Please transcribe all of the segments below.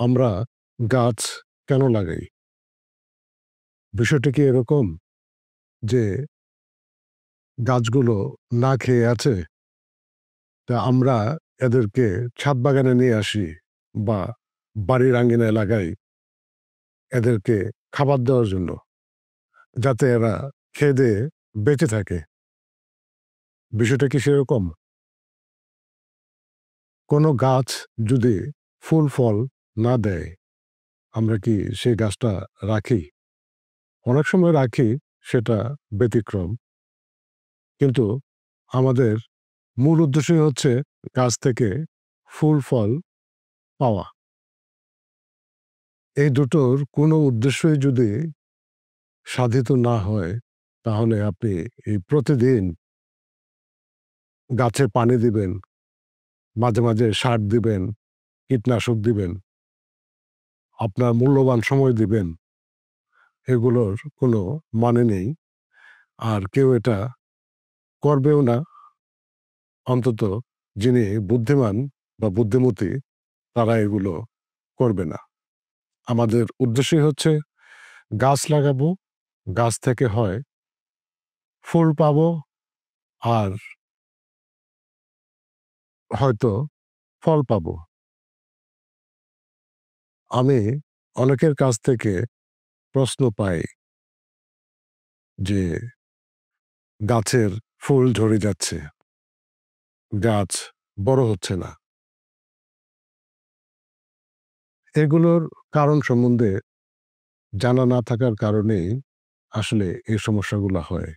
আমরা গাছ কেন লাগাই? বিষয়টা কি এরকম যে গাছগুলো না খেয়ে আছে, তা আমরা এদেরকে ছাদ বাগানে নিয়ে আসি বা বাড়ির আঙ্গিনায় লাগাই এদেরকে খাবার দেওয়ার জন্য, যাতে এরা খেয়ে-দেয়ে বেঁচে থাকে। বিষয়টা কি সেরকম? কোনো গাছ যদি ফুল-ফল না দেয়, আমরা কি সেই গাছটা রাখি? অনেক সময় রাখি, সেটা ব্যতিক্রম। কিন্তু আমাদের মূল উদ্দেশ্যই হচ্ছে গাছ থেকে ফুল-ফল পাওয়া। এই দুটোর কোনো উদ্দেশ্যই যদি সাধিত না হয়, তাহলে আপনি এই প্রতিদিন গাছে পানি দিবেন, মাঝে, মাঝে সার দিবেন, কীটনাশক দিবেন, আপনার মূল্যবান সময় দিবেন। এগুলোর কোনো মানে নেই। আর কেউ এটা করবেও না, অন্তত যিনি বুদ্ধিমান বা বুদ্ধিমতী তারা এগুলো করবে না। আমাদের উদ্দেশ্যই হচ্ছে গাছ লাগাবো, গাছ থেকে হয় ফুল পাবো, আর হয়তো ফল পাবো। আমি অনেকের কাছ থেকে প্রশ্ন পাই যে গাছের ফুল ঝরে যাচ্ছে, গাছ বড় হচ্ছে না। এগুলোর কারণ সম্বন্ধে জানা না থাকার কারণেই আসলে এই সমস্যাগুলো হয়।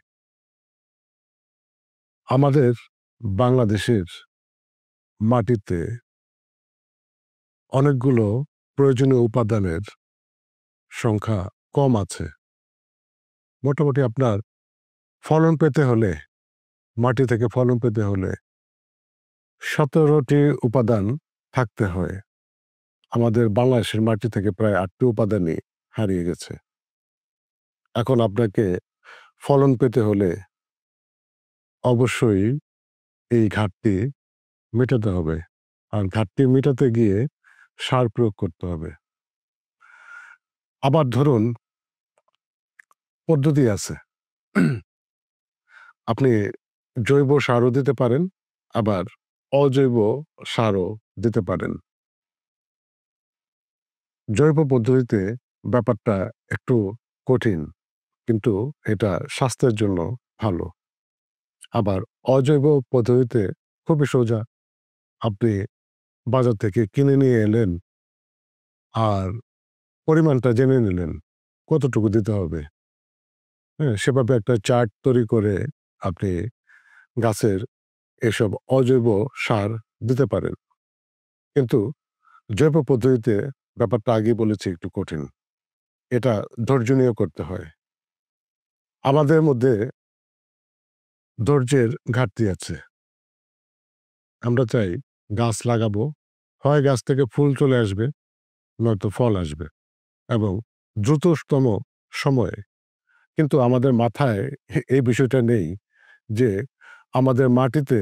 আমাদের বাংলাদেশের মাটিতে অনেকগুলো প্রয়োজনীয় উপাদানের সংখ্যা কম আছে। মোটামুটি আপনার ফলন পেতে হলে, মাটি থেকে ফলন পেতে হলে ১৭টি উপাদান থাকতে হয়। আমাদের বাংলাদেশের মাটি থেকে প্রায় ৮টি উপাদানই হারিয়ে গেছে। এখন আপনাকে ফলন পেতে হলে অবশ্যই এই ঘাটতি মেটাতে হবে। আর ঘাটতি মেটাতে গিয়ে সার প্রয়োগ করতে হবে। আবার ধরুন, পদ্ধতি আছে। আপনি জৈব সারও দিতে পারেন, আবার অজৈব সারও দিতে পারেন। জৈব পদ্ধতিতে ব্যাপারটা একটু কঠিন, কিন্তু এটা স্বাস্থ্যের জন্য ভালো। আবার অজৈব পদ্ধতিতে খুবই সোজা। আপনি বাজার থেকে কিনে নিয়ে এলেন, আর পরিমাণটা জেনে নিলেন কতটুকু দিতে হবে। হ্যাঁ? সেভাবে একটা চার্ট তৈরি করে আপনি গাছের এসব অজৈব সার দিতে পারেন। কিন্তু জৈব পদ্ধতিতে ব্যাপারটা আগেই বলেছি একটু কঠিন। এটা ধৈর্য নিয়ে করতে হয়। আমাদের মধ্যে ধৈর্যের ঘাটতি আছে। আমরা চাই গাছ লাগাবো, হয় গাছ থেকে ফুল চলে আসবে, নয়তো ফল আসবে এবং দ্রুততম সময়ে। কিন্তু আমাদের মাথায় এই বিষয়টা নেই যে আমাদের মাটিতে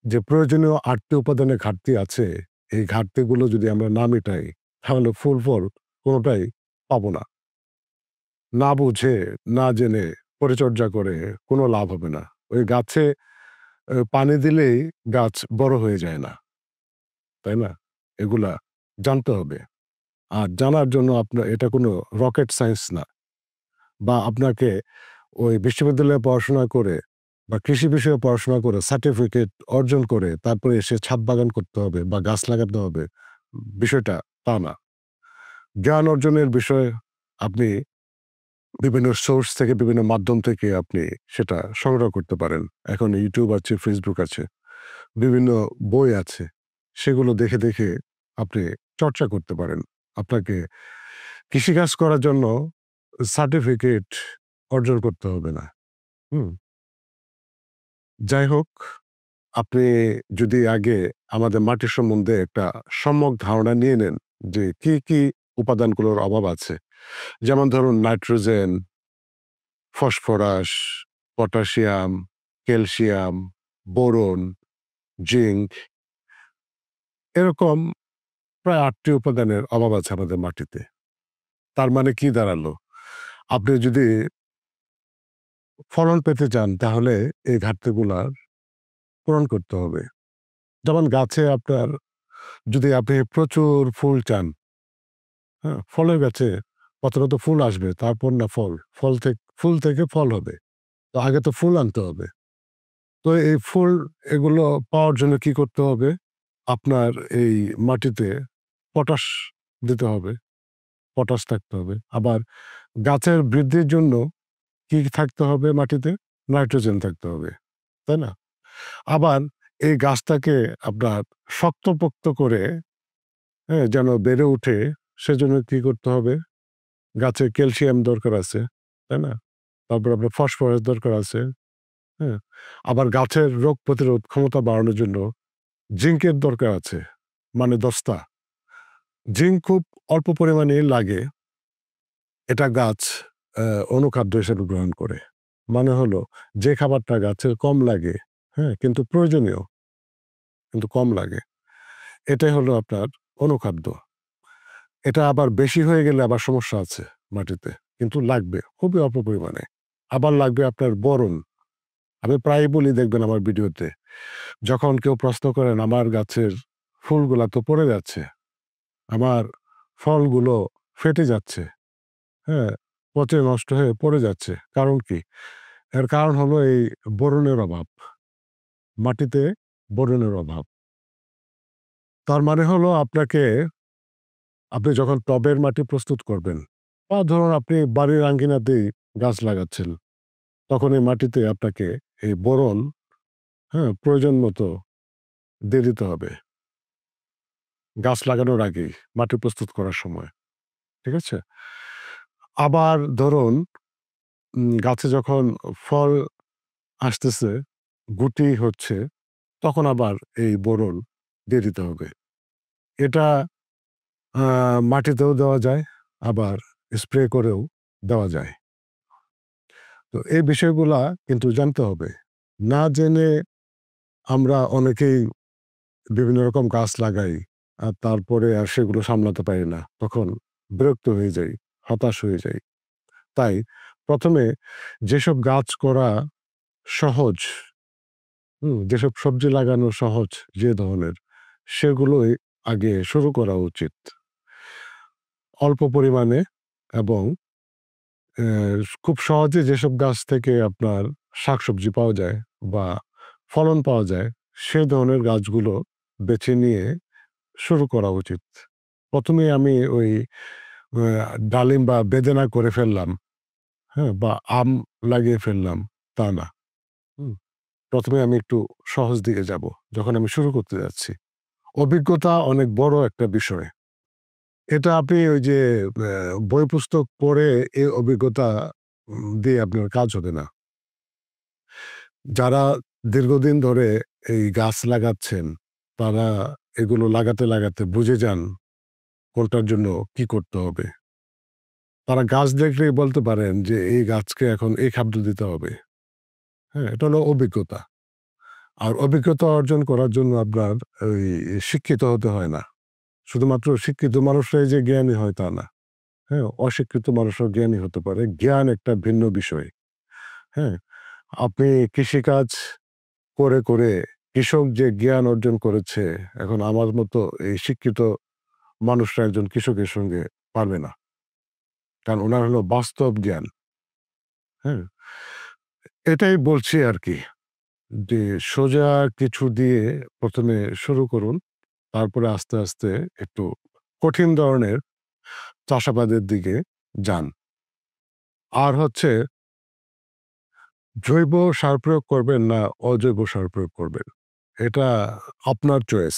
যে প্রয়োজনীয় ৮টি উপাদানের ঘাটতি আছে, এই ঘাটতিগুলো যদি আমরা না মেটাই, তাহলে ফুল-ফল কোনটাই পাবো না। না বুঝে, না জেনে পরিচর্যা করে কোনো লাভ হবে না। ওই গাছে পানি দিলেই গাছ বড় হয়ে যায় না, তাই না? এগুলা জানতে হবে। আর জানার জন্য আপনার এটা কোনো রকেট সায়েন্স না, বা আপনাকে ওই বিশ্ববিদ্যালয়ে পড়াশোনা করে বা কৃষি বিষয়ে পড়াশোনা করে সার্টিফিকেট অর্জন করে তারপরে এসে ছাদ বাগান করতে হবে বা গাছ লাগাতে হবে। বিষয়টা তা না। জ্ঞান অর্জনের বিষয় আপনি বিভিন্ন সোর্স থেকে, বিভিন্ন মাধ্যম থেকে আপনি সেটা সংগ্রহ করতে পারেন। এখন YouTube আছে, Facebook আছে, বিভিন্ন বই আছে। সেগুলো দেখে, দেখে আপনি চর্চা করতে পারেন। আপনাকে কৃষিকাজ করার জন্য সার্টিফিকেট অর্জন করতে হবে না। হুম? যাই হোক, আপনি যদি আগে আমাদের মাটির সম্বন্ধে একটা সম্যক ধারণা নিয়ে নেন যে কি, কি উপাদানগুলোর অভাব আছে। যেমন ধরুন nitrogen, phosphorus, potassium, calcium, boron, zinc, এরকম প্রায় ৮ টি উপাদানের অভাব আছে আমাদের মাটিতে। তার মানে কি দাঁড়ালো? আপনি যদি ফলন পেতে চান তাহলে এই ঘাটতিগুলার পূরণ করতে হবে। যেমন গাছে আপনার যদি আপনি প্রচুর ফুল চান, হ্যাঁ? ফলের গাছে প্রথমত ফুল আসবে, তারপর না ফল। ফুল থেকে ফল হবে। তো আগে তো ফুল আনতে হবে। তো এই ফুল এগুলো পাওয়ার জন্য কি করতে হবে? আপনার এই মাটিতে পটাশ দিতে হবে। পটাশ থাকতে হবে। আবার গাছের বৃদ্ধির জন্য কি থাকতে হবে মাটিতে? নাইট্রোজেন থাকতে হবে। তাই না? আবার এই গাছটাকে আপনার শক্তপোক্ত করে, হ্যাঁ, যেন বেড়ে উঠে সেজন্য কি করতে হবে? গাছে ক্যালসিয়াম দরকার আছে। তাই না? তারপর আপনার ফসফরাস দরকার আছে। হ্যাঁ? আবার গাছের রোগ প্রতিরোধ ক্ষমতা বাড়ানোর জন্য জিঙ্কের দরকার আছে। মানে দস্তা। জিঙ্ক খুব অল্প পরিমাণেই লাগে। এটা গাছ অনুখাদ্য হিসেবে গ্রহণ করে। মানে হলো যে খাবারটা গাছের কম লাগে, হ্যাঁ? কিন্তু প্রয়োজনীয়, কিন্তু কম লাগে। এটাই হলো আপনার অনুখাদ্য। এটা আবার বেশি হয়ে গেলে আবার সমস্যা আছে মাটিতে। কিন্তু লাগবে খুবই অল্প পরিমাণে। আবার লাগবে আপনার বোরন। আমি প্রায়ই বলি দেখবেন আমার ভিডিওতে। যখন কেউ প্রশ্ন করেন, "আমার গাছের ফুলগুলা তো পড়ে যাচ্ছে। আমার ফলগুলো ফেটে যাচ্ছে, হ্যাঁ? পচে নষ্ট হয়ে পড়ে যাচ্ছে। কারণ কি?" এর কারণ হলো এই বোরনের অভাব। মাটিতে বোরনের অভাব। তার মানে হলো আপনি যখন টবের মাটি প্রস্তুত করবেন বা ধরুন আপনি বাড়ির আঙ্গিনাতেই গাছ লাগাচ্ছেন, তখন এই মাটিতে আপনাকে এই বোরন, হ্যাঁ, প্রয়োজন মতো দিয়ে দিতে হবে। গাছ লাগানোর আগেই, মাটি প্রস্তুত করার সময়। ঠিক আছে? আবার ধরুন গাছে যখন ফল আসতেছে, গুটি হচ্ছে, তখন আবার এই বোরন দিয়ে দিতে হবে। এটা আ মাটিতেও দেওয়া যায়, আবার স্প্রে করেও দেওয়া যায়। তো এই বিষয়গুলা কিন্তু জানতে হবে। না জেনে আমরা অনেকেই বিভিন্ন রকম গাছ লাগাই। আর তারপরে আর সেগুলো সামলাতে পারি না। তখন বিরক্ত হয়ে যাই, হতাশ হয়ে যাই। তাই ১ম এ যেসব গাছ করা সহজ, যেসব সবজি লাগানো সহজ যে ধরনের, সেগুলোই আগে শুরু করা উচিত। অল্প পরিমাণে এবং খুব সহজে যেসব গাছ থেকে আপনার শাকসবজি পাওয়া যায় বা ফলন পাওয়া যায়, সে ধরনের গাছগুলো বেছে নিয়ে শুরু করা উচিত। ১ম এই আমি ওই ডালিম বা বেদেনা করে ফেললাম, হ্যাঁ? বা আম লাগিয়ে ফেললাম, তা না। হুম? ১ম এ আমি একটু সহজ দিকে যাবো, যখন আমি শুরু করতে যাচ্ছি। অভিজ্ঞতা অনেক বড় একটা বিষয়। এটা আপনি ওই যে বই পুস্তক পড়ে এই অভিজ্ঞতা দিয়ে আপনার কাজ হবে না। যারা দীর্ঘদিন ধরে এই গাছ লাগাচ্ছেন, তারা এগুলো লাগাতে বুঝে যান কোনটার জন্য কি করতে হবে। তারা গাছ দেখলেই বলতে পারেন যে এই গাছকে এখন এই খাদ্য দিতে হবে। হ্যাঁ? এটা হলো অভিজ্ঞতা। আর অভিজ্ঞতা অর্জন করার জন্য আপনার ওই শিক্ষিত হতে হয় না। শুধুমাত্র শিক্ষিত মানুষরাই যে জ্ঞানী হয় তা না। হ্যাঁ? অশিক্ষিত মানুষও জ্ঞানী হতে পারে। জ্ঞান একটা ভিন্ন বিষয়। হ্যাঁ? আপনি কৃষিকাজ করে কৃষক যে জ্ঞান অর্জন করেছে, এখন আমার মতো এই শিক্ষিত মানুষরা একজন কৃষকের সঙ্গে পারবে না। কারণ উনার হলো বাস্তব জ্ঞান। হ্যাঁ? এটাই বলছি আরকি যে সোজা কিছু দিয়ে ১ম এ শুরু করুন। তারপরে আস্তে একটু কঠিন ধরনের চাষাবাদের দিকে যান। আর হচ্ছে জৈব সার প্রয়োগ করবেন না অজৈব সার প্রয়োগ করবেন। এটা আপনার চয়েস।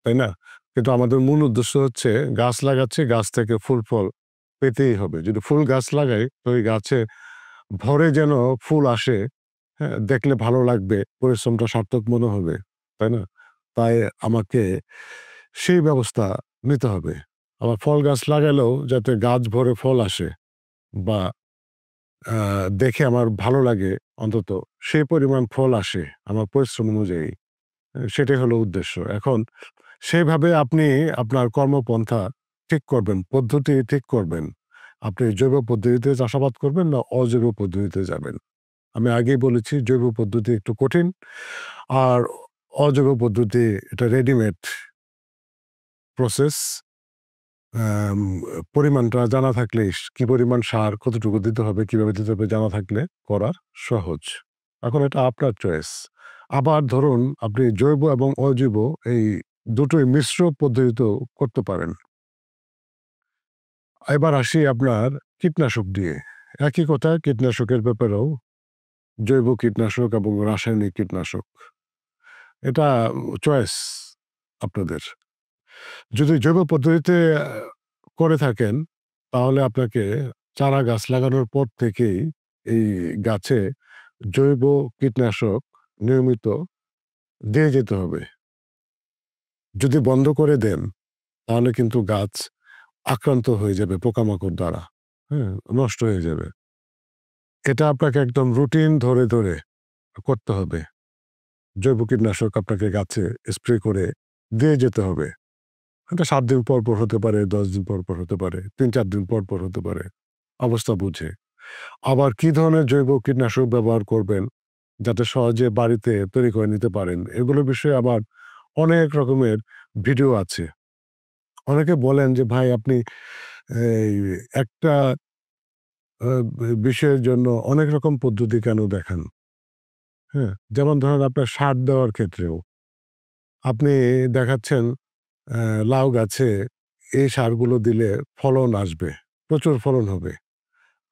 তাই না? কিন্তু আমাদের মূল উদ্দেশ্য হচ্ছে গাছ লাগাচ্ছি, গাছ থেকে ফুল-ফল পেতেই হবে। যদি ফুল গাছ লাগাই তো ওই গাছে ভরে যেন ফুল আসে, হ্যাঁ? দেখলে ভালো লাগবে, পরিশ্রমটা সার্থক মনে হবে। তাই না? তাই আমাকে সেই ব্যবস্থা নিতে হবে। আবার ফল গাছ লাগালেও যাতে গাছ ভরে ফল আসে বা আ দেখে আমার ভালো লাগে অন্তত সেই পরিমাণ ফল আসে আমার পরিশ্রম অনুযায়ী। সেটাই হলো উদ্দেশ্য। এখন সেইভাবে আপনি আপনার কর্মপন্থা ঠিক করবেন, পদ্ধতি ঠিক করবেন। আপনি জৈব পদ্ধতিতে চাষাবাদ করবেন না অজৈব পদ্ধতিতে যাবেন। আমি আগেই বলেছি জৈব পদ্ধতি একটু কঠিন। আর অজৈব পদ্ধতি এটা রেডিমেড প্রসেস। আম পরিমাণটা জানা থাকলে কি পরিমাণ সার কতটুকু দিতে হবে, কিভাবে দিতে হবে জানা থাকলে করা সহজ। এখন এটা আপনার চয়েস। আবার ধরুন আপনি জৈব এবং অজৈব এই দুটোই মিশ্র পদ্ধতিতেও করতে পারেন। এবার আসি আপনার কীটনাশক দিয়ে। একই কথা কীটনাশকের ব্যাপারেও জৈব কীটনাশক এবং রাসায়নিক কীটনাশক। এটা চয়েস আপনাদের। যদি জৈব পদ্ধতিতে করে থাকেন তাহলে আপনাকে চারা গাছ লাগানোর পর থেকেই এই গাছে জৈব কীটনাশক নিয়মিত দিয়ে যেতে হবে। যদি বন্ধ করে দেন তাহলে কিন্তু গাছ আক্রান্ত হয়ে যাবে পোকামাকড় দ্বারা, হ্যাঁ? নষ্ট হয়ে যাবে। এটা আপনাকে একদম রুটিন ধরে, ধরে করতে হবে। জৈব কীটনাশক আপনাকে গাছে স্প্রে করে দিয়ে যেতে হবে। এটা ৭ দিন পর, পর হতে পারে, ১০ দিন পর, পর হতে পারে, ৩-৪ দিন পর, পর হতে পারে, অবস্থা বুঝে। আবার কি ধরনের জৈব কীটনাশক ব্যবহার করবেন যাতে সহজে বাড়িতে তৈরি করে নিতে পারেন, এগুলোর বিষয়ে আবার অনেক রকমের ভিডিও আছে। অনেকে বলেন যে, "ভাই আপনি এই একটা বিষয়ের জন্য অনেক রকম পদ্ধতি কেন দেখান?" হ্যাঁ? যেমন ধরেন আপনার সার দেওয়ার ক্ষেত্রেও আপনি দেখাচ্ছেন লাউ গাছে এই সারগুলো দিলে ফলন আসবে, প্রচুর ফলন হবে।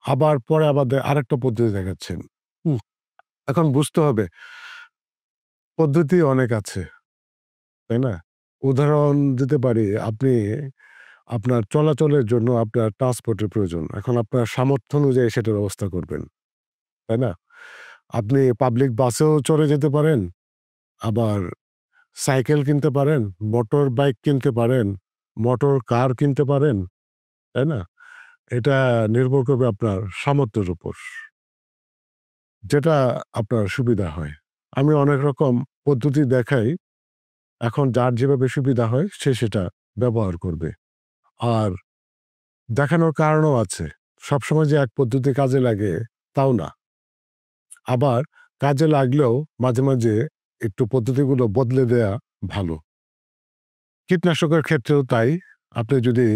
আবার পরে আবার আরেকটা পদ্ধতি দেখাচ্ছেন। হুম? এখন বুঝতে হবে পদ্ধতি অনেক আছে, তাই না? উদাহরণ দিতে পারি, আপনি আপনার চলাচলের জন্য আপনার ট্রান্সপোর্টের প্রয়োজন। এখন আপনার সামর্থ্য অনুযায়ী সেটার ব্যবস্থা করবেন, তাই না? আপনি পাবলিক বাসেও চড়ে যেতে পারেন, আবার সাইকেল কিনতে পারেন, মোটর বাইক কিনতে পারেন, মোটর কার কিনতে পারেন, তাই না? এটা নির্ভর করবে আপনার সামর্থ্যের উপর। যেটা আপনার সুবিধা হয়। আমি অনেক রকম পদ্ধতি দেখাই। এখন যার যেভাবে সুবিধা হয় সে সেটা ব্যবহার করবে। আর দেখানোর কারণও আছে। সবসময় যে এক পদ্ধতি কাজে লাগে তাও না। আবার কাজে লাগলেও মাঝে, মাঝে একটু পদ্ধতিগুলো বদলে দেয়া ভালো। কীটনাশকের ক্ষেত্রেও তাই। আপনি যদি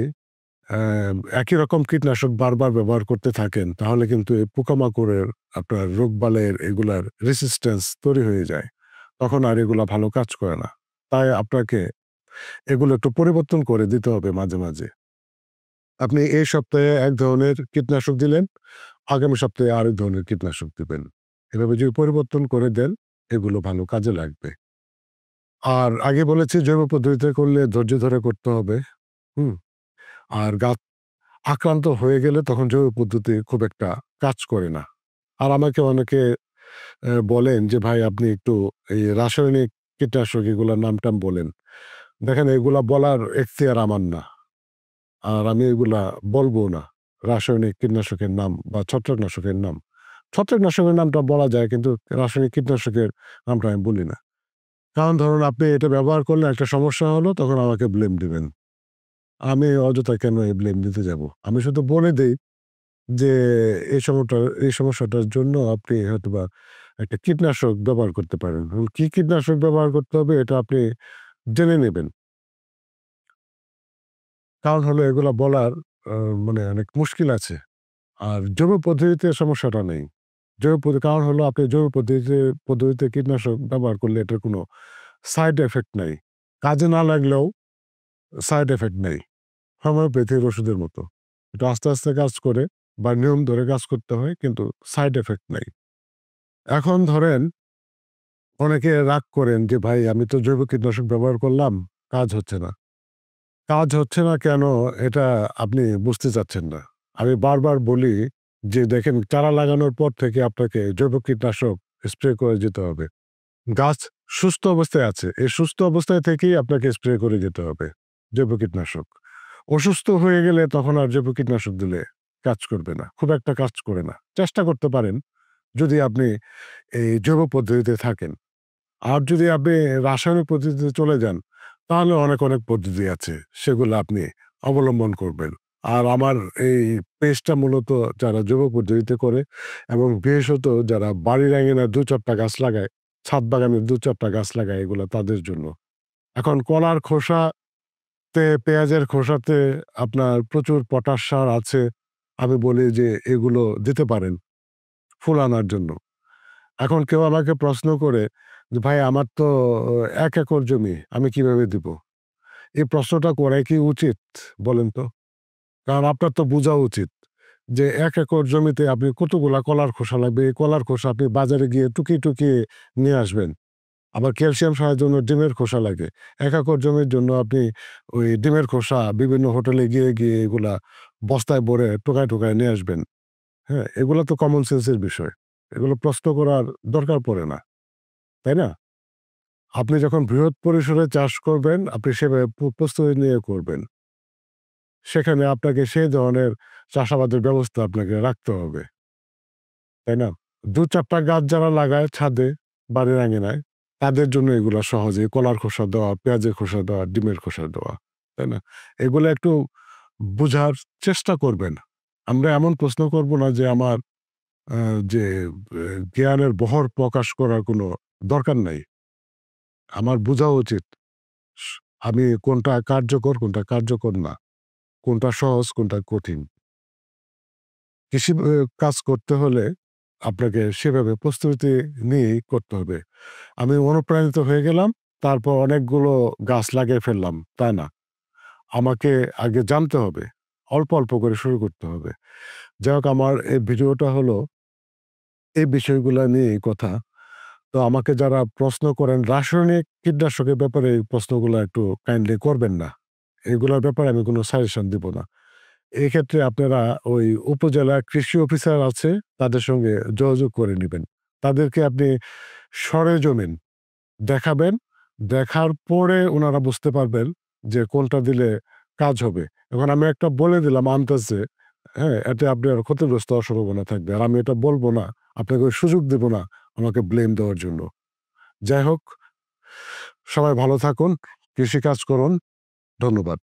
অ্যা একই রকম কীটনাশক বারবার ব্যবহার করতে থাকেন তাহলে কিন্তু এই পোকামাকড়ের আপনার রোগবালাইয়ের এগুলার রেসিস্ট্যান্স তৈরি হয়ে যায়। তখন আর এগুলা ভালো কাজ করে না। তাই আপনাকে এগুলো একটু পরিবর্তন করে দিতে হবে মাঝে, মাঝে। আপনি এই সপ্তাহে এক ধরনের কীটনাশক দিলেন, আগামী সপ্তাহে আরেক ধরনের কীটনাশক দিবেন। এভাবে যদি পরিবর্তন করে দেন, এগুলো ভালো কাজে লাগবে। আর আগে বলেছি জৈব পদ্ধতিতে করলে ধৈর্য ধরে করতে হবে। হুম? আর গাছ আক্রান্ত হয়ে গেলে তখন জৈব পদ্ধতি খুব একটা কাজ করে না। আর আমাকে অনেকে বলেন যে, "ভাই আপনি একটু এই রাসায়নিক কীটনাশক এগুলার নাম-টাম বলেন।" দেখেন এগুলা বলার এখতিয়ার আমার না। আর আমি এগুলা বলবও না। রাসায়নিক কীটনাশকের নাম বা ছত্রাকনাশকের নাম। ছত্রাকনাশকের নামটা বলা যায় কিন্তু রাসায়নিক কীটনাশকের নামটা আমি বলি না। কারণ ধরুন আপনি এটা ব্যবহার করলে একটা সমস্যা হলো তখন আমাকে ব্লেম দিবেন। আমি অযথা কেন এই ব্লেম দিতে যাবো? আমি শুধু বলে দেই যে এই সমস্যাটার জন্য আপনি হয়তোবা একটা কীটনাশক ব্যবহার করতে পারেন। কি কীটনাশক ব্যবহার করতে হবে এটা আপনি জেনে নেবেন। কারণ হলো এগুলা বলার আ মানে অনেক মুশকিল আছে। আর জৈব পদ্ধতিতে সমস্যাটা নেই। কারণ হলো আপনি জৈব পদ্ধতিতে কীটনাশক ব্যবহার করলে এটার কোনো সাইড ইফেক্ট নাই। কাজে না লাগলেও সাইড ইফেক্ট নেই। হোমিওপ্যাথির ওষুধের মতো। এটা আস্তে, আস্তে কাজ করে বা নিয়ম ধরে কাজ করতে হয় কিন্তু সাইড ইফেক্ট নাই। এখন ধরেন অনেকে রাগ করেন যে, "ভাই আমি তো জৈব কীটনাশক ব্যবহার করলাম, কাজ হচ্ছে না।" কাজ হচ্ছে না কেন এটা আপনি বুঝতে চাচ্ছেন না। আমি বারবার বলি যে, "দেখেন চারা লাগানোর পর থেকে আপনাকে জৈব কীটনাশক স্প্রে করে যেতে হবে। গাছ সুস্থ অবস্থায় আছে। এই সুস্থ অবস্থায় থেকেই আপনাকে স্প্রে করে যেতে হবে জৈব কীটনাশক। অসুস্থ হয়ে গেলে তখন আর জৈব কীটনাশক দিলে কাজ করবে না। খুব একটা কাজ করে না। চেষ্টা করতে পারেন যদি আপনি এই জৈব পদ্ধতিতে থাকেন। আর যদি আপনি রাসায়নিক পদ্ধতিতে চলে যান, তাহলে অনেক পদ্ধতি আছে। সেগুলো আপনি অবলম্বন করবেন। আর আমার এই পেজটা মূলত যারা জৈব পদ্ধতিতে করে এবং বিশেষত যারা বাড়ির আঙিনায় ২-৪ টা গাছ লাগায়, ছাদ বাগানে ২-৪ টা গাছ লাগায় এগুলা তাদের জন্য। এখন কলার খোসাতে, পেঁয়াজের খোসাতে আপনার প্রচুর পটাশ সার আছে। আমি বলি যে এগুলো দিতে পারেন ফুল আনার জন্য। এখন কেউ আমাকে প্রশ্ন করে যে, "ভাই আমার তো ১ একর জমি, আমি কিভাবে দিব?" এই প্রশ্নটা করাই কি উচিত বলেন তো? কারণ আপনার তো বুঝা উচিত যে ১ একর জমিতে আপনি কতগুলা কলার খোসা লাগবে। এই কলার খোসা আপনি বাজারে গিয়ে টুকিয়ে নিয়ে আসবেন। আবার ক্যালসিয়াম সারের জন্য ডিমের খোসা লাগে। ১ একর জমির জন্য আপনি ওই ডিমের খোসা বিভিন্ন হোটেলে গিয়ে এগুলা বস্তায় ভরে টোকায় নিয়ে আসবেন। হ্যাঁ? এগুলা তো কমন সেন্স এর বিষয়। এগুলো প্রশ্ন করার দরকার পড়ে না। তাই না? আপনি যখন বৃহৎ পরিসরে চাষ করবেন, আপনি সেভাবে প্রস্তুতি নিয়ে করবেন। সেখানে আপনাকে সেই ধরনের চাষাবাদের ব্যবস্থা আপনাকে রাখতে হবে। তাই না? ২-৪ টা গাছ যারা লাগায় ছাদে, বাড়ির আঙিনায়, তাদের জন্য এগুলা সহজেই কলার খোসা দেওয়া, পেঁয়াজের খোসা দেওয়া, ডিমের খোসা দেওয়া। তাই না? এগুলা একটু বুঝার চেষ্টা করবেন। আমরা এমন প্রশ্ন করব না যে আমার আ যে জ্ঞানের বহর প্রকাশ করার কোনো দরকার নাই। আমার বুঝা উচিত স আমি কোনটা কার্যকর, কোনটা কার্যকর না। কোনটা সহজ, কোনটা কঠিন। কৃষি কাজ করতে হলে আপনাকে সেভাবে প্রস্তুতি নিয়েই করতে হবে। আমি অনুপ্রাণিত হয়ে গেলাম, তারপর অনেকগুলো গাছ লাগিয়ে ফেললাম, তা না। আমাকে আগে জানতে হবে। অল্প করে শুরু করতে হবে। যাই হোক আমার এই ভিডিওটা হলো এই বিষয়গুলা নিয়েই কথা। তো আমাকে যারা প্রশ্ন করেন রাসায়নিক কীটনাশকের ব্যাপারে এই প্রশ্নগুলা একটু কাইন্ডলি করবেন না। এগুলার ব্যাপারে আমি কোনো সাজেশন দিব না। এক্ষেত্রে আপনারা ওই উপজেলা কৃষি অফিসার আছে, তাদের সঙ্গে যোগাযোগ করে নিবেন। তাদেরকে আপনি সরেজমিন দেখাবেন। দেখার পরে উনারা বুঝতে পারবেন যে কোনটা দিলে কাজ হবে। এখন আমি একটা বলে দিলাম আন্দাজে, হ্যাঁ? এতে আপনার ক্ষতিগ্রস্ত হওয়ার সম্ভাবনা থাকবে। আর আমি এটা বলব না, আপনাকে ওই সুযোগ দেব না আমাকে ব্লেম দেওয়ার জন্য। যাই হোক, সবাই ভালো থাকুন, কৃষি কাজ করুন। ধন্যবাদ।